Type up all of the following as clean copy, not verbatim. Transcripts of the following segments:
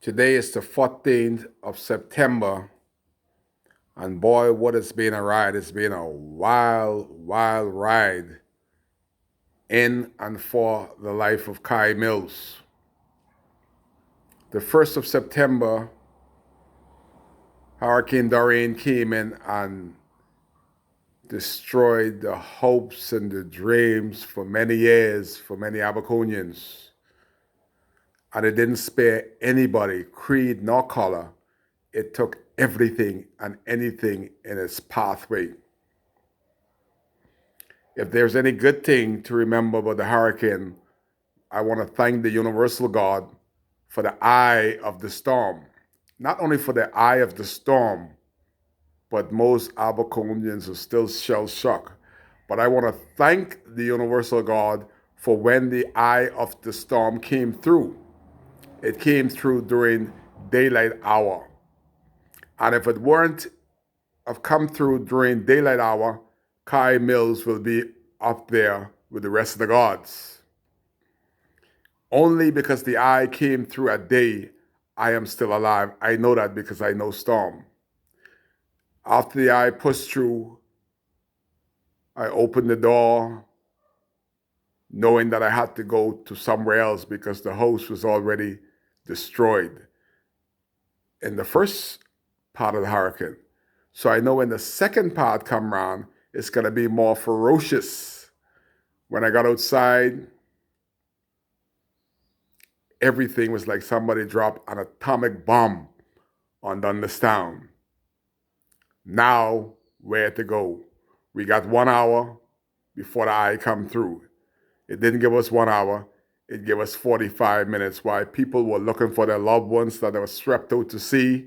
Today is the 14th of September, and boy, what it's been a ride. It's been a wild, wild ride in and for the life of Kai Mills. The 1st of September, Hurricane Dorian came in and destroyed the hopes and the dreams for many years for many Abaconians. And it didn't spare anybody, creed nor color. It took everything and anything in its pathway. If there's any good thing to remember about the hurricane, I want to thank the universal God for the eye of the storm. Not only for the eye of the storm, but most Abaconians are still shell shocked. But I want to thank the universal God for when the eye of the storm came through. It came through during daylight hour. And if it weren't have come through during daylight hour, Kai Mills will be up there with the rest of the gods. Only because the eye came through at day, I am still alive. I know that because I know storm. After the eye pushed through, I opened the door, knowing that I had to go to somewhere else because the house was already destroyed in the first part of the hurricane. So I know when the second part come around, it's going to be more ferocious. When I got outside, everything was like somebody dropped an atomic bomb on Dundastown. Now, where to go? We got 1 hour before the eye come through. It didn't give us 1 hour. It gave us 45 minutes while people were looking for their loved ones that were swept out to sea.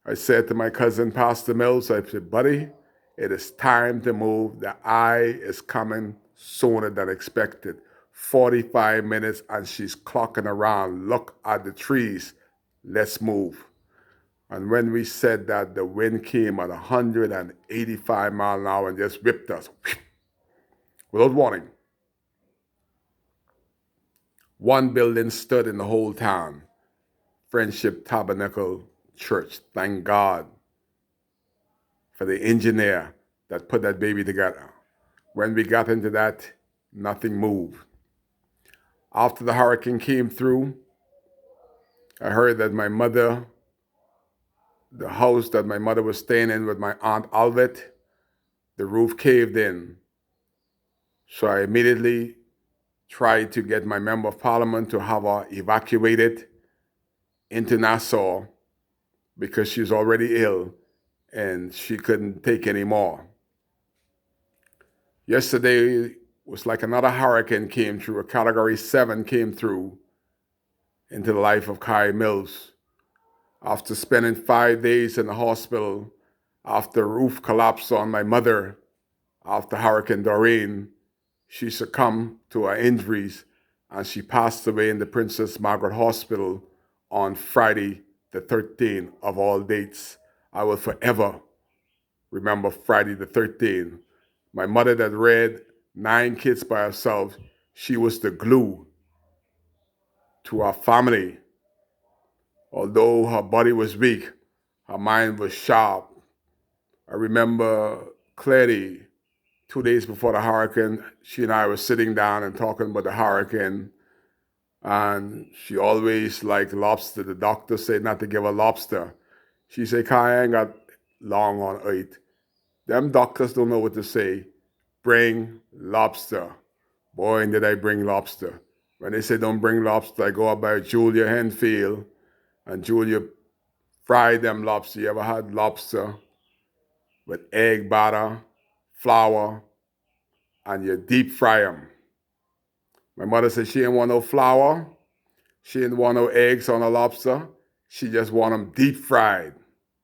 I said to my cousin, Pastor Mills, I said, buddy, it is time to move. The eye is coming sooner than expected. 45 minutes and she's clocking around. Look at the trees. Let's move. And when we said that, the wind came at 185 miles an hour and just whipped us without warning. One building stood in the whole town, Friendship Tabernacle Church. Thank God for the engineer that put that baby together. When we got into that, nothing moved. After the hurricane came through, I heard that my mother, the house that my mother was staying in with my Aunt Alvet, the roof caved in. So I immediately tried to get my member of parliament to have her evacuated into Nassau because she's already ill and she couldn't take any more. Yesterday was like another hurricane came through, a category 7 came through into the life of Kai Mills. After spending 5 days in the hospital, after the roof collapsed on my mother, after Hurricane Dorian, she succumbed to her injuries and she passed away in the Princess Margaret Hospital on Friday, the 13th of all dates. I will forever remember Friday the 13th. My mother that reared 9 kids by herself, she was the glue to our family. Although her body was weak, her mind was sharp. I remember clearly 2 days before the hurricane, she and I were sitting down and talking about the hurricane. And she always liked lobster. The doctor said not to give her lobster. She said, Kai, I ain't got long on earth. Them doctors don't know what to say. Bring lobster. Boy, and did I bring lobster. When they say don't bring lobster, I go up by Julia Henfield, and Julia fried them lobster. You ever had lobster with egg batter, flour, and you deep fry them? My mother said she didn't want no flour. She didn't want no eggs on a lobster. She just want them deep fried.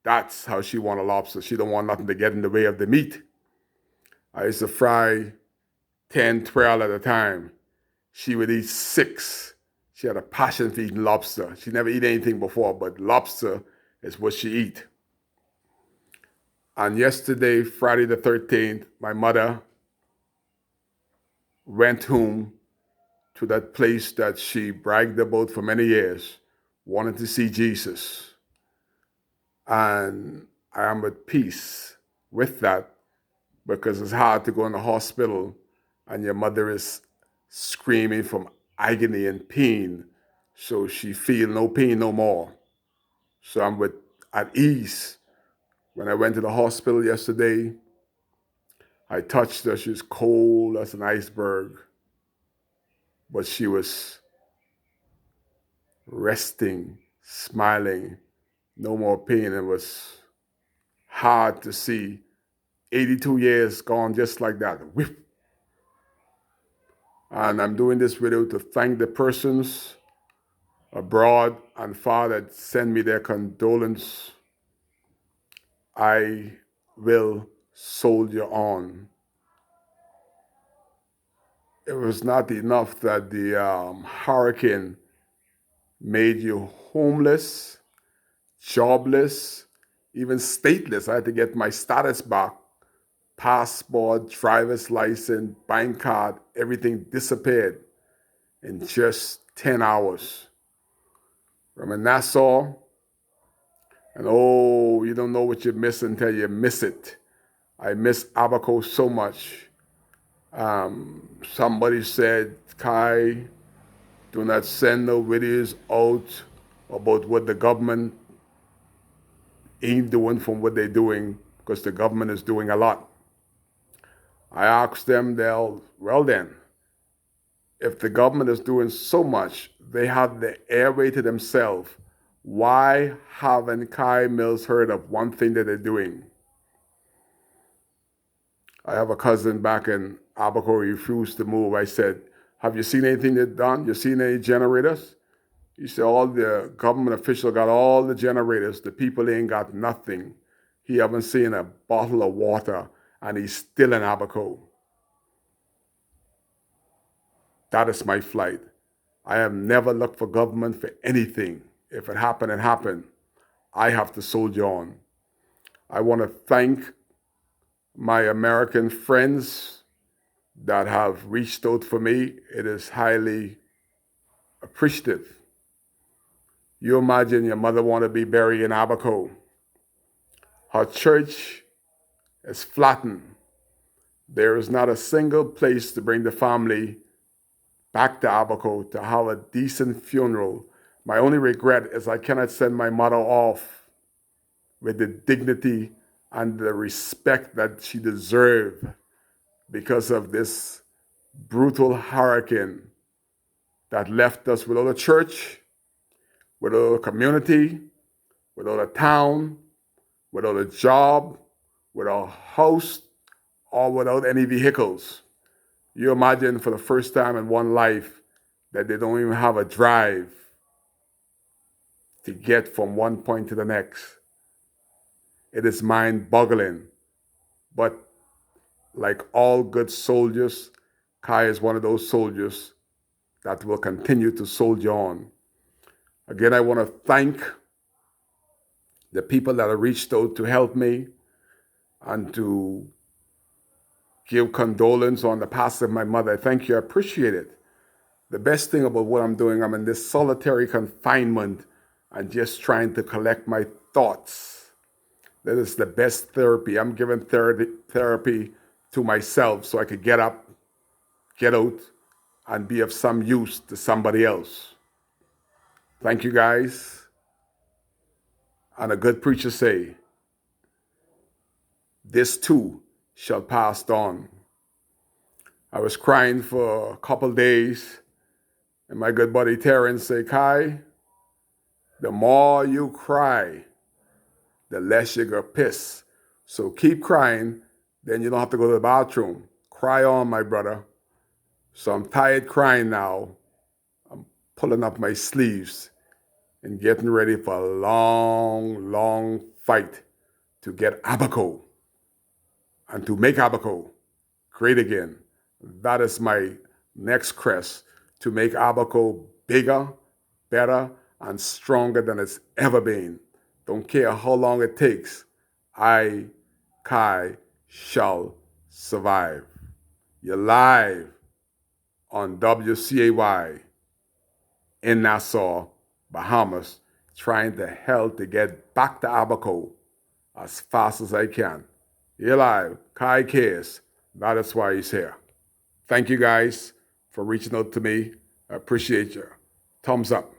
That's how she want a lobster. She don't want nothing to get in the way of the meat. I used to fry 10, 12 at a time. She would eat 6. She had a passion for eating lobster. She never eat anything before, but lobster is what she eat. And yesterday, Friday the 13th, my mother went home to that place that she bragged about for many years, wanting to see Jesus. And I am at peace with that because it's hard to go in the hospital and your mother is screaming from agony and pain. So she feel no pain no more. So I'm at ease. When I went to the hospital yesterday, I touched her. She was cold as an iceberg, but she was resting, smiling, no more pain. It was hard to see 82 years gone just like that. Whip. And I'm doing this video to thank the persons abroad and far that send me their condolence. I will soldier on. It was not enough that the hurricane made you homeless, jobless, even stateless. I had to get my status back. Passport, driver's license, bank card, everything disappeared in just 10 hours. From in Nassau, and oh, you don't know what you miss until you miss it. I miss Abaco so much. Somebody said, Kai, do not send no videos out about what the government ain't doing from what they're doing, because the government is doing a lot. I asked them, well then, if the government is doing so much, they have the airway to themselves. Why haven't Kai Mills heard of one thing that they're doing? I have a cousin back in Abaco who refused to move. I said, have you seen anything they've done? You seen any generators? He said, all the government officials got all the generators. The people ain't got nothing. He haven't seen a bottle of water, and he's still in Abaco. That is my flight. I have never looked for government for anything. If it happened, it happened. I have to soldier on. I want to thank my American friends that have reached out for me. It is highly appreciative. You imagine your mother want to be buried in Abaco. Her church is flattened. There is not a single place to bring the family back to Abaco to have a decent funeral. My only regret is I cannot send my mother off with the dignity and the respect that she deserved because of this brutal hurricane that left us without a church, without a community, without a town, without a job, without a house, or without any vehicles. You imagine for the first time in one life that they don't even have a drive to get from one point to the next. It is mind-boggling. But like all good soldiers, Kai is one of those soldiers that will continue to soldier on. Again, I want to thank the people that have reached out to help me and to give condolence on the passing of my mother. Thank you. I appreciate it. The best thing about what I'm doing, I'm in this solitary confinement and just trying to collect my thoughts. That is the best therapy. I'm giving therapy to myself so I could get up, get out, and be of some use to somebody else. Thank you, guys. And a good preacher say, this too shall pass on. I was crying for a couple days, and my good buddy Terrence said, Kai, the more you cry, the less you're going to piss. So keep crying, then you don't have to go to the bathroom. Cry on, my brother. So I'm tired crying now. I'm pulling up my sleeves and getting ready for a long, long fight to get Abaco and to make Abaco great again. That is my next quest, to make Abaco bigger, better, and stronger than it's ever been. Don't care how long it takes. I, Kai, shall survive. You're live on WCAY in Nassau, Bahamas, trying to hell to get back to Abaco as fast as I can. Eli, Kai Case, that is why he's here. Thank you guys for reaching out to me. I appreciate you. Thumbs up.